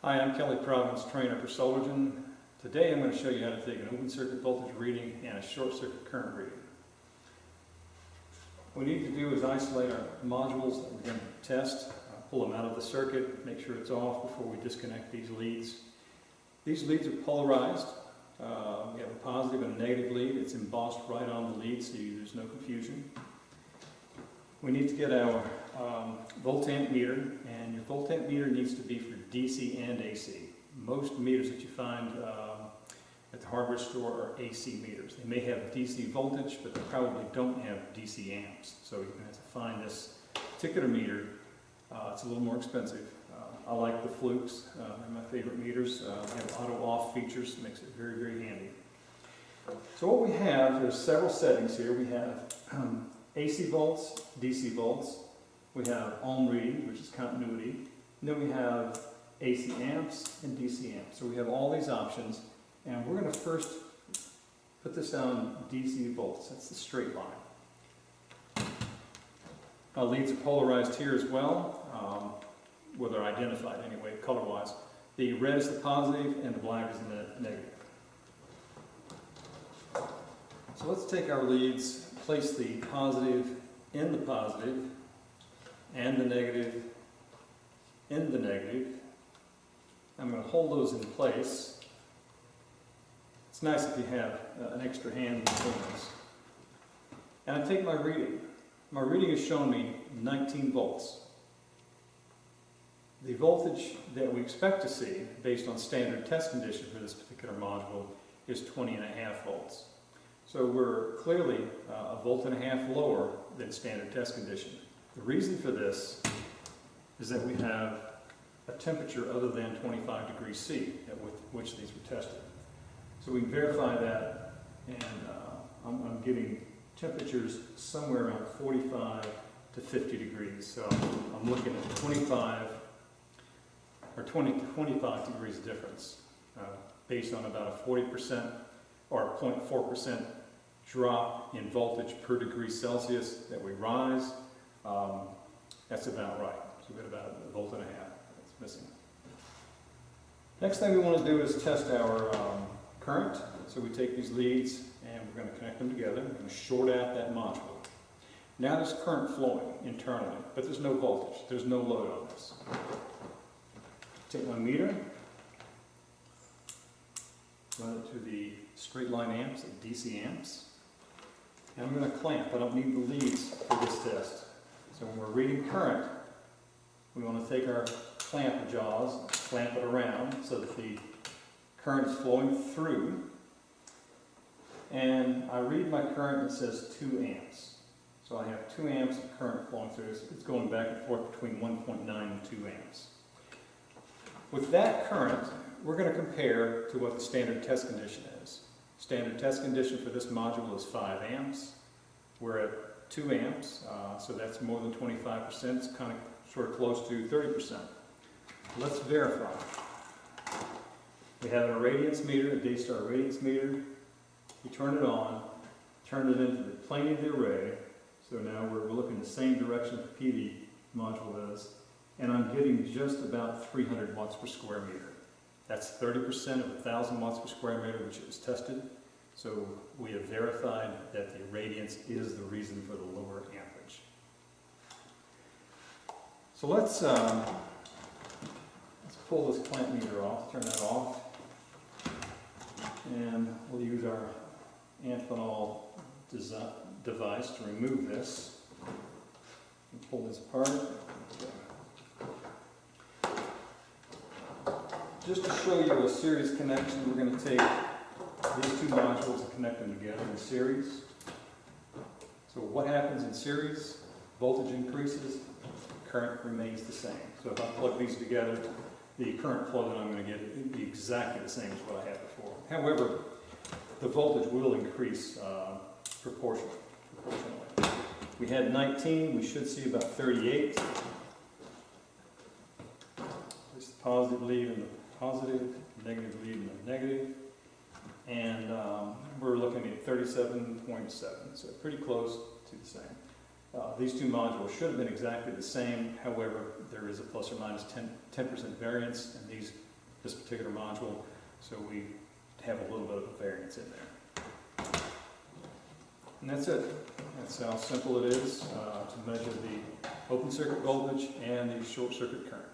Hi, I'm Kelly Providence, trainer for Solargen. Today I'm going to show you how to take an open circuit voltage reading and a short circuit current reading. What we need to do is isolate our modules that we're going to test, pull them out of the circuit, make sure it's off before we disconnect these leads. These leads are polarized. We have a positive and a negative lead. It's embossed right on the lead so there's no confusion. We need to get our voltamp meter, and your voltamp meter needs to be for DC and AC. Most meters that you find at the hardware store are AC meters. They may have DC voltage, but they probably don't have DC amps. So you're going to have to find this particular meter. It's a little more expensive. I like the Flukes. They're my favorite meters. They have auto-off features. Makes it very, very handy. So what we have, there's several settings here. We have AC volts, DC volts. We have ohm reading, which is continuity. And then we have AC amps and DC amps. So we have all these options, and we're going to first put this down DC volts. That's the straight line. Leads are polarized here as well. Well, they're identified anyway, color-wise. The red is the positive, and the black is the negative. So let's take our leads, place the positive in the positive, and the negative in the negative. I'm going to hold those in place. It's nice if you have an extra hand in between those. And I take my reading. My reading has shown me 19 volts. The voltage that we expect to see, based on standard test condition for this particular module, is 20.5 volts. So we're clearly a volt and a half lower than standard test condition. The reason for this is that we have a temperature other than 25 degrees C at which these were tested. So we can verify that, and I'm getting temperatures somewhere around 45 to 50 degrees. So I'm looking at 25 or 20 to 25 degrees difference based on about a 40% or 0.4% drop in voltage per degree Celsius that we rise. That's about right. So we've got about a volt and a half that's missing. Next thing we want to do is test our current. So we take these leads and we're going to connect them together. We're going to short out that module. Now there's current flowing internally, but there's no voltage. There's no load on this. Take my meter, run it to the straight line amps, DC amps, and I'm going to clamp. I don't need the leads for this test. So when we're reading current, we want to take our clamp jaws, clamp it around so that the current is flowing through. And I read my current, and it says 2 amps. So I have 2 amps of current flowing through. It's going back and forth between 1.9 and 2 amps. With that current, we're going to compare to what the standard test condition is. Standard test condition for this module is 5 amps. We're at 2 amps, so that's more than 25%. It's kind of sort of close to 30%. Let's verify. We have an Irradiance meter, a Daystar Irradiance meter. You turn it on, turn it into the plane of the array. So now we're looking the same direction the PV module is. And I'm getting just about 300 watts per square meter. That's 30% of 1,000 watts per square meter, which was tested. So we have verified that the irradiance is the reason for the lower amperage. So let's pull this clamp meter off, turn that off, and we'll use our Amphenol device to remove this. And pull this apart. Just to show you a series connection, we're going to take these 2 modules and connect them together in series. So what happens in series? Voltage increases, current remains the same. So if I plug these together, the current flow that I'm going to get will be exactly the same as what I had before. However, the voltage will increase proportionally. We had 19, we should see about 38. There's the positive lead and the positive, negative lead and the negative. And we're looking at 37.7, so pretty close to the same. These 2 modules should have been exactly the same. However, there is a plus or minus 10% variance, and these this particular module, so we have a little bit of a variance in there. And that's it. That's how simple it is to measure the open circuit voltage and the short circuit current.